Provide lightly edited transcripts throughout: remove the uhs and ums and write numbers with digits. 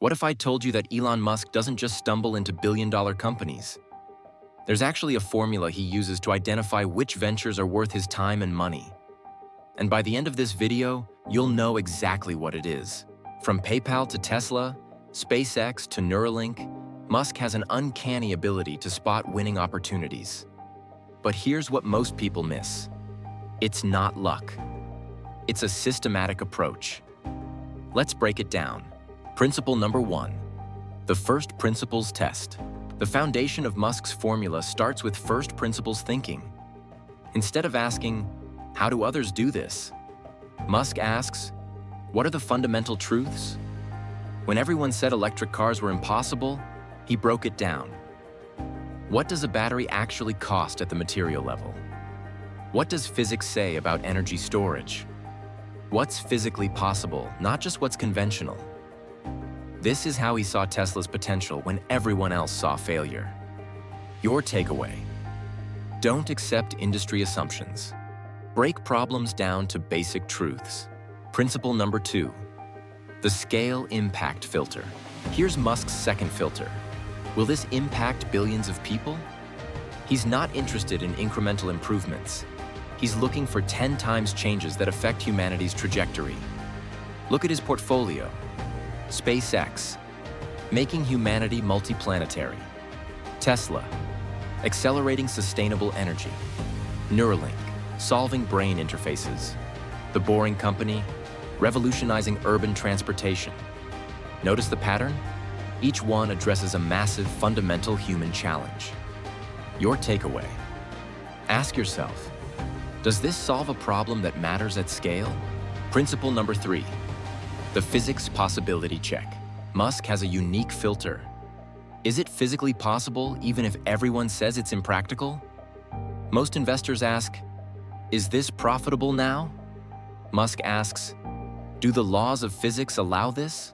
What if I told you that Elon Musk doesn't just stumble into billion-dollar companies? There's actually a formula he uses to identify which ventures are worth his time and money. And by the end of this video, you'll know exactly what it is. From PayPal to Tesla, SpaceX to Neuralink, Musk has an uncanny ability to spot winning opportunities. But here's what most people miss. It's not luck. It's a systematic approach. Let's break it down. Principle number 1. The first principles test. The foundation of Musk's formula starts with first principles thinking. Instead of asking, how do others do this? Musk asks, what are the fundamental truths? When everyone said electric cars were impossible, he broke it down. What does a battery actually cost at the material level? What does physics say about energy storage? What's physically possible, not just what's conventional? This is how he saw Tesla's potential when everyone else saw failure. Your takeaway: don't accept industry assumptions. Break problems down to basic truths. Principle number 2. The scale impact filter. Here's Musk's second filter. Will this impact billions of people? He's not interested in incremental improvements. He's looking for 10 times changes that affect humanity's trajectory. Look at his portfolio. SpaceX, making humanity multiplanetary. Tesla, accelerating sustainable energy. Neuralink, solving brain interfaces. The Boring Company, revolutionizing urban transportation. Notice the pattern? Each one addresses a massive, fundamental human challenge. Your takeaway: ask yourself, does this solve a problem that matters at scale? Principle number 3. The physics possibility check. Musk has a unique filter. Is it physically possible even if everyone says it's impractical? Most investors ask, is this profitable now? Musk asks, do the laws of physics allow this?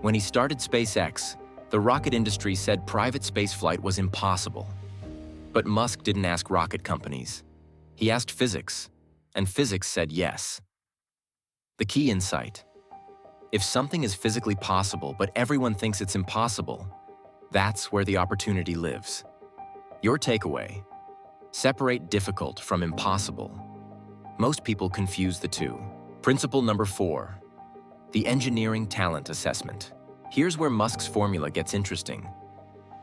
When he started SpaceX, the rocket industry said private spaceflight was impossible. But Musk didn't ask rocket companies. He asked physics, and physics said yes. The key insight: if something is physically possible but everyone thinks it's impossible, that's where the opportunity lives. Your takeaway: separate difficult from impossible. Most people confuse the two. Principle number 4. The engineering talent assessment. Here's where Musk's formula gets interesting.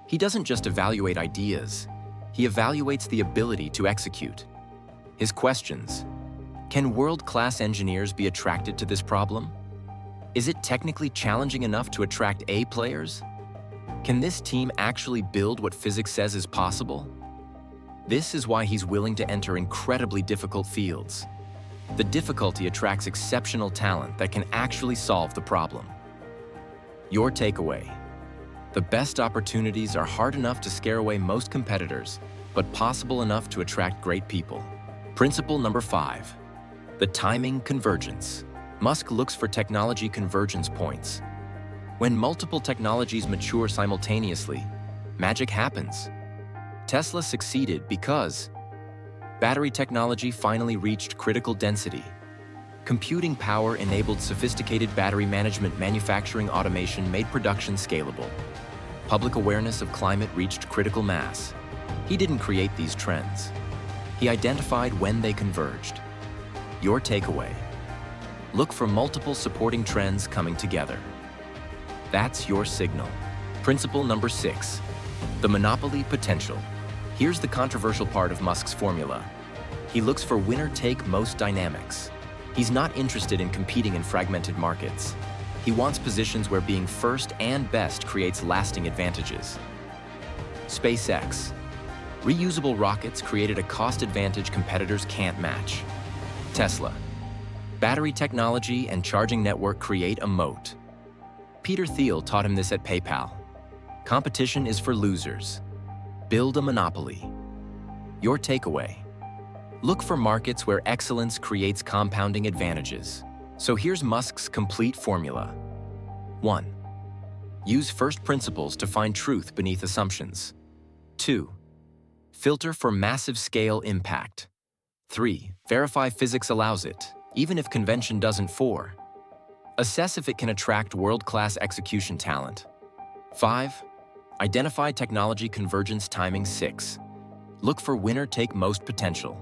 He doesn't just evaluate ideas, he evaluates the ability to execute. His questions: can world-class engineers be attracted to this problem? Is it technically challenging enough to attract A players? Can this team actually build what physics says is possible? This is why he's willing to enter incredibly difficult fields. The difficulty attracts exceptional talent that can actually solve the problem. Your takeaway: the best opportunities are hard enough to scare away most competitors, but possible enough to attract great people. Principle number 5. The timing convergence. Musk looks for technology convergence points. When multiple technologies mature simultaneously, magic happens. Tesla succeeded because battery technology finally reached critical density. Computing power enabled sophisticated battery management. Manufacturing automation made production scalable. Public awareness of climate reached critical mass. He didn't create these trends. He identified when they converged. Your takeaway: look for multiple supporting trends coming together. That's your signal. Principle number 6. The monopoly potential. Here's the controversial part of Musk's formula. He looks for winner-take-most dynamics. He's not interested in competing in fragmented markets. He wants positions where being first and best creates lasting advantages. SpaceX. Reusable rockets created a cost advantage competitors can't match. Tesla. Battery technology and charging network create a moat. Peter Thiel taught him this at PayPal. Competition is for losers. Build a monopoly. Your takeaway: look for markets where excellence creates compounding advantages. So here's Musk's complete formula. 1. Use first principles to find truth beneath assumptions. 2. Filter for massive scale impact. 3. Verify physics allows it, even if convention doesn't. 4. Assess if it can attract world-class execution talent. 5. Identify technology convergence timing. 6. Look for winner-take-most potential.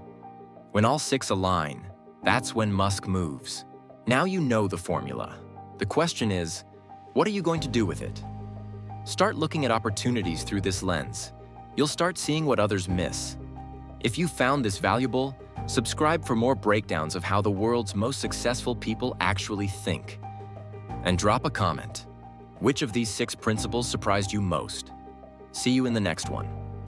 When all 6 align, that's when Musk moves. Now you know the formula. The question is, what are you going to do with it? Start looking at opportunities through this lens. You'll start seeing what others miss. If you found this valuable, subscribe for more breakdowns of how the world's most successful people actually think. And drop a comment. Which of these 6 principles surprised you most? See you in the next one.